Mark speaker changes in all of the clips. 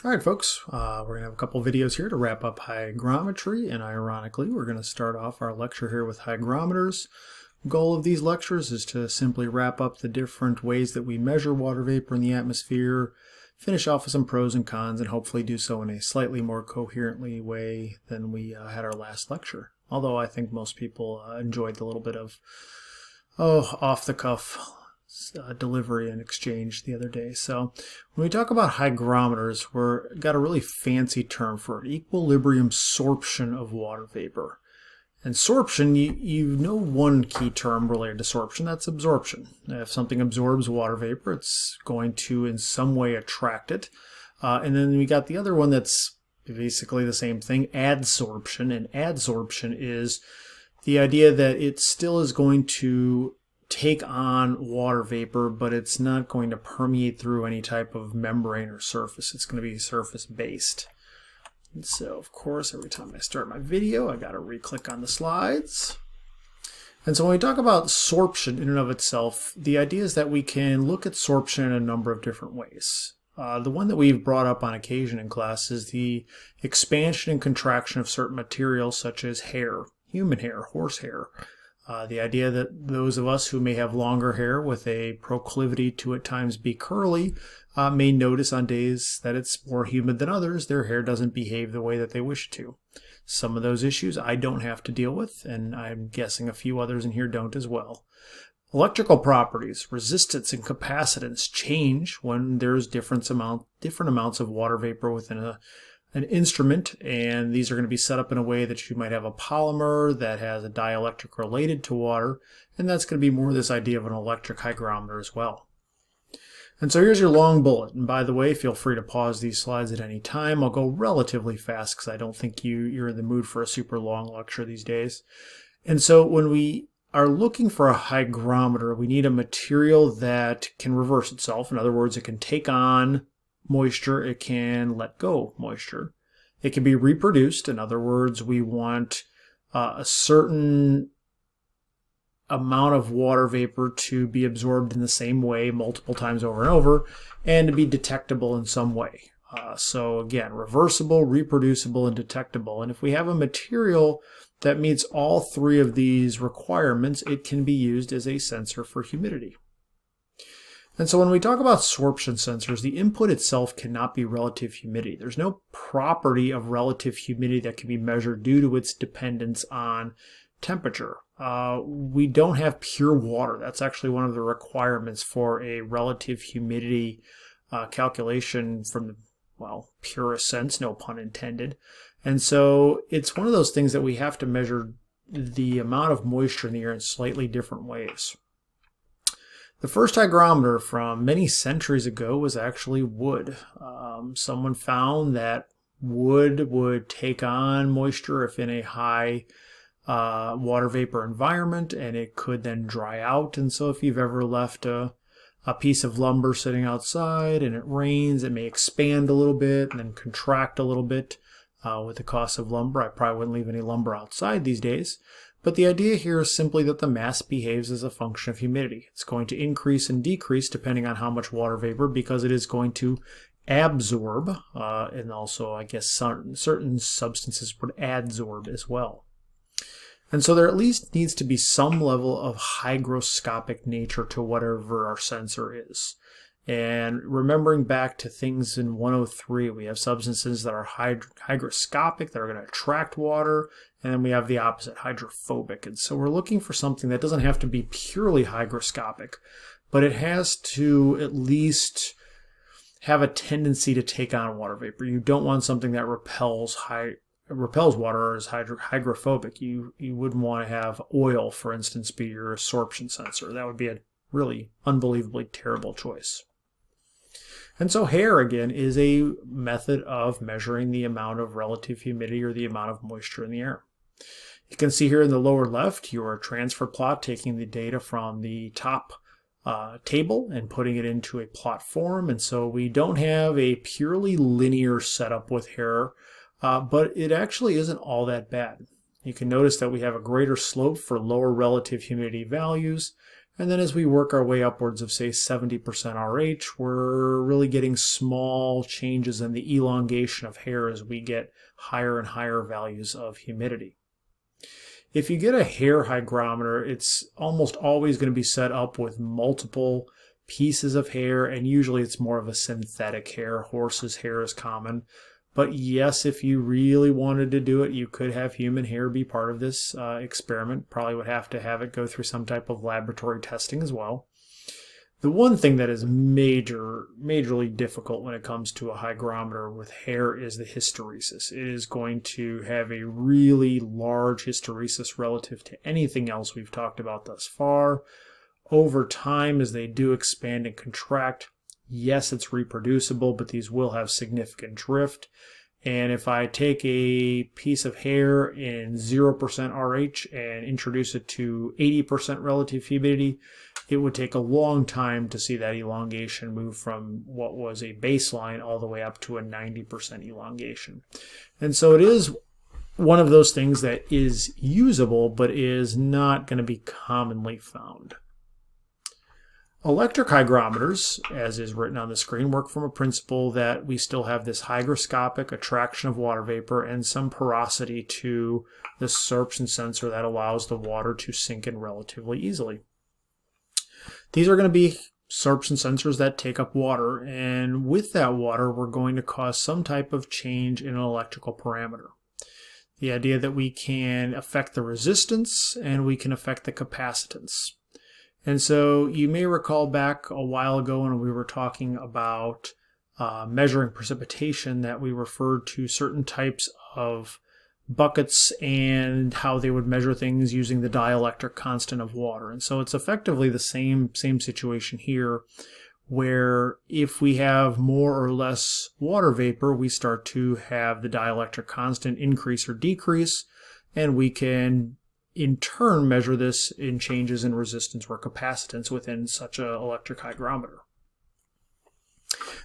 Speaker 1: All right, folks, we're going to have a couple videos here to wrap up hygrometry, and ironically, we're going to start off our lecture here with hygrometers. The goal of these lectures is to simply wrap up the different ways that we measure water vapor in the atmosphere, finish off with some pros and cons, and hopefully do so in a slightly more coherently way than we had our last lecture. Although I think most people enjoyed the little bit of off-the-cuff delivery and exchange the other day. So when we talk about hygrometers, we've got a really fancy term for it: equilibrium sorption of water vapor. And sorption, you know one key term related to sorption, that's absorption. If something absorbs water vapor, it's going to in some way attract it. And then we got the other one that's basically the same thing, adsorption. And adsorption is the idea that it still is going to take on water vapor, but it's not going to permeate through any type of membrane or surface. It's going to be surface based. And so, of course, every time I start my video, I got to re-click on the slides. And so when we talk about sorption in and of itself, the idea is that we can look at sorption in a number of different ways. The one that we've brought up on occasion in class is the expansion and contraction of certain materials such as hair, human hair, horse hair. The idea that those of us who may have longer hair with a proclivity to at times be curly may notice on days that it's more humid than others, their hair doesn't behave the way that they wish to. Some of those issues I don't have to deal with, and I'm guessing a few others in here don't as well. Electrical properties, resistance and capacitance change when there's different amounts of water vapor within an instrument, and these are going to be set up in a way that you might have a polymer that has a dielectric related to water, and that's going to be more this idea of an electric hygrometer as well. And so here's your long bullet, and by the way, feel free to pause these slides at any time. I'll go relatively fast because I don't think you're in the mood for a super long lecture these days. And so when we are looking for a hygrometer, we need a material that can reverse itself. In other words, it can take on moisture, it can let go moisture. It can be reproduced. In other words, we want a certain amount of water vapor to be absorbed in the same way multiple times over and over, and to be detectable in some way. So again, reversible, reproducible, and detectable. And if we have a material that meets all three of these requirements, it can be used as a sensor for humidity. And so when we talk about sorption sensors, the input itself cannot be relative humidity. There's no property of relative humidity that can be measured due to its dependence on temperature. We don't have pure water. That's actually one of the requirements for a relative humidity calculation from the, purest sense, no pun intended. And so it's one of those things that we have to measure the amount of moisture in the air in slightly different ways. The first hygrometer from many centuries ago was actually wood. Someone found that wood would take on moisture if in a high water vapor environment, and it could then dry out. And so if you've ever left a piece of lumber sitting outside and it rains, it may expand a little bit and then contract a little bit. With the cost of lumber, I probably wouldn't leave any lumber outside these days. But the idea here is simply that the mass behaves as a function of humidity. It's going to increase and decrease depending on how much water vapor, because it is going to absorb, and also I guess certain substances would adsorb as well. And so there at least needs to be some level of hygroscopic nature to whatever our sensor is. And remembering back to things in 103, we have substances that are hygroscopic, that are going to attract water, and then we have the opposite, hydrophobic. And so we're looking for something that doesn't have to be purely hygroscopic, but it has to at least have a tendency to take on water vapor. You don't want something that repels water or is hydrophobic. You wouldn't want to have oil, for instance, be your absorption sensor. That would be a really unbelievably terrible choice. And so hair, again, is a method of measuring the amount of relative humidity or the amount of moisture in the air. You can see here in the lower left your transfer plot taking the data from the top table and putting it into a plot form. And so we don't have a purely linear setup with hair, but it actually isn't all that bad. You can notice that we have a greater slope for lower relative humidity values, And then as we work our way upwards of, say, 70% RH, we're really getting small changes in the elongation of hair as we get higher and higher values of humidity. If you get a hair hygrometer, it's almost always going to be set up with multiple pieces of hair, and usually it's more of a synthetic hair. Horse's hair is common. But yes, if you really wanted to do it, you could have human hair be part of this experiment. Probably would have to have it go through some type of laboratory testing as well. The one thing that is majorly difficult when it comes to a hygrometer with hair is the hysteresis. It is going to have a really large hysteresis relative to anything else we've talked about thus far. Over time, as they do expand and contract, yes, it's reproducible, but these will have significant drift. And if I take a piece of hair in 0% RH and introduce it to 80% relative humidity, it would take a long time to see that elongation move from what was a baseline all the way up to a 90% elongation. And so it is one of those things that is usable, but is not going to be commonly found. Electric hygrometers, as is written on the screen, work from a principle that we still have this hygroscopic attraction of water vapor and some porosity to the sorption sensor that allows the water to sink in relatively easily. These are going to be sorption sensors that take up water, and with that water we're going to cause some type of change in an electrical parameter. The idea that we can affect the resistance and we can affect the capacitance. And so you may recall back a while ago when we were talking about measuring precipitation that we referred to certain types of buckets and how they would measure things using the dielectric constant of water. And so it's effectively the same situation here, where if we have more or less water vapor, we start to have the dielectric constant increase or decrease, and we can in turn measure this in changes in resistance or capacitance within such an electric hygrometer.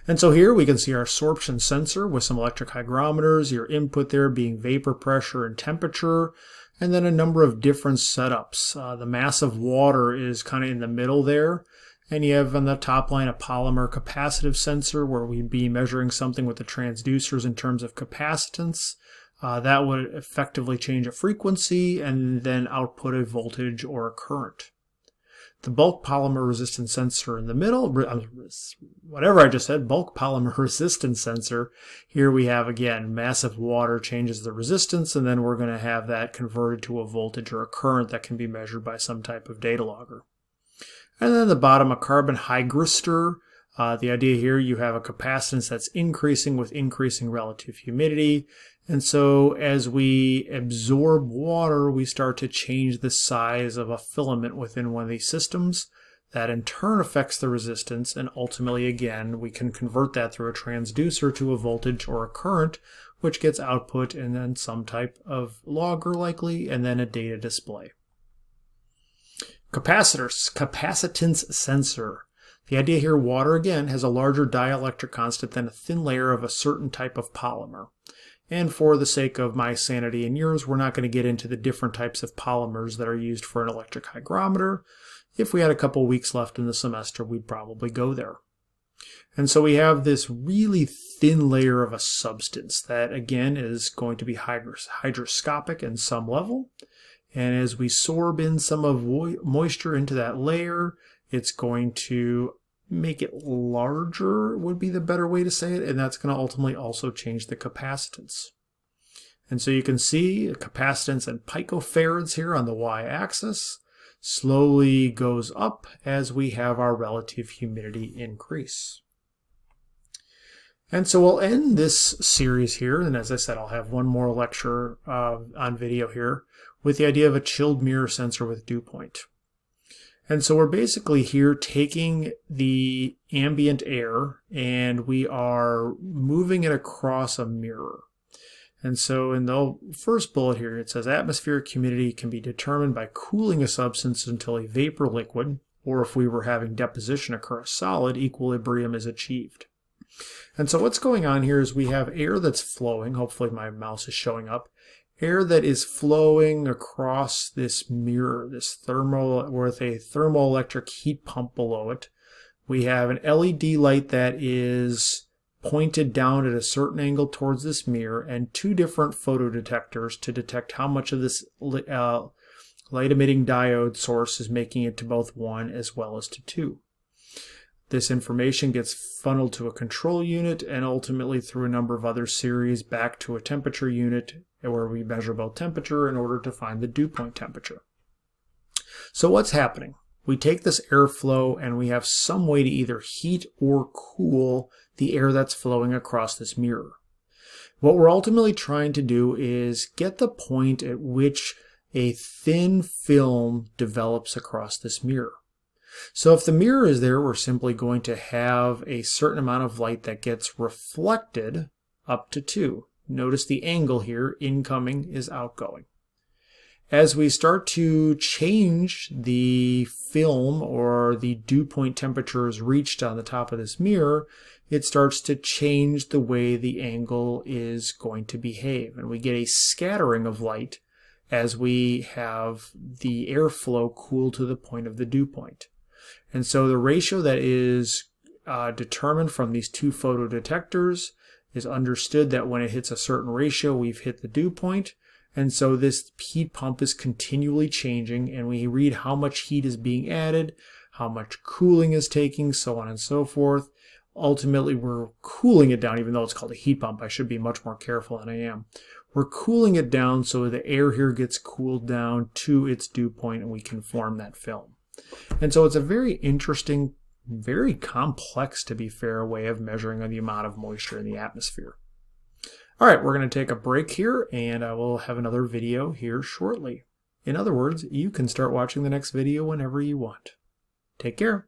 Speaker 1: And so here we can see our sorption sensor with some electric hygrometers, your input there being vapor pressure and temperature, and then a number of different setups. The mass of water is kind of in the middle there, and you have on the top line a polymer capacitive sensor where we'd be measuring something with the transducers in terms of capacitance. That would effectively change a frequency and then output a voltage or a current. The bulk polymer resistance sensor in the middle, whatever I just said, bulk polymer resistance sensor. Here we have, again, massive water changes the resistance, and then we're going to have that converted to a voltage or a current that can be measured by some type of data logger. And then at the bottom, a carbon hygrostor. The idea here, you have a capacitance that's increasing with increasing relative humidity. And so as we absorb water, we start to change the size of a filament within one of these systems. That in turn affects the resistance, and ultimately, again, we can convert that through a transducer to a voltage or a current, which gets output and then some type of logger likely, and then a data display. Capacitance sensor. The idea here, water again has a larger dielectric constant than a thin layer of a certain type of polymer. And for the sake of my sanity and yours, we're not going to get into the different types of polymers that are used for an electric hygrometer. If we had a couple weeks left in the semester, we'd probably go there. And so we have this really thin layer of a substance that, again, is going to be hygroscopic in some level. And as we sorb in some of moisture into that layer, it's going to make it larger, would be the better way to say it, and that's going to ultimately also change the capacitance. And so you can see capacitance in picofarads here on the y-axis slowly goes up as we have our relative humidity increase. And so we'll end this series here, and as I said, I'll have one more lecture on video here with the idea of a chilled mirror sensor with dew point. And so we're basically here taking the ambient air and we are moving it across a mirror. And so in the first bullet here, it says atmospheric humidity can be determined by cooling a substance until a vapor liquid, or if we were having deposition occur, a solid, equilibrium is achieved. And so what's going on here is we have air that's flowing, hopefully my mouse is showing up, air that is flowing across this mirror, this thermal, with a thermoelectric heat pump below it. We have an LED light that is pointed down at a certain angle towards this mirror, and two different photodetectors to detect how much of this light-emitting diode source is making it to both 1 as well as to 2. This information gets funneled to a control unit and ultimately through a number of other series back to a temperature unit where we measure both temperature in order to find the dew point temperature. So what's happening? We take this airflow and we have some way to either heat or cool the air that's flowing across this mirror. What we're ultimately trying to do is get the point at which a thin film develops across this mirror. So if the mirror is there, we're simply going to have a certain amount of light that gets reflected up to 2. Notice the angle here, incoming is outgoing. As we start to change the film or the dew point temperatures reached on the top of this mirror, it starts to change the way the angle is going to behave. And we get a scattering of light as we have the airflow cool to the point of the dew point. And so the ratio that is determined from these two photodetectors is understood that when it hits a certain ratio, we've hit the dew point. And so this heat pump is continually changing, and we read how much heat is being added, how much cooling is taking, so on and so forth. Ultimately, we're cooling it down, even though it's called a heat pump. I should be much more careful than I am. We're cooling it down so the air here gets cooled down to its dew point, and we can form that film. And so it's a very interesting, very complex, to be fair, way of measuring the amount of moisture in the atmosphere. All right, we're going to take a break here, and I will have another video here shortly. In other words, you can start watching the next video whenever you want. Take care.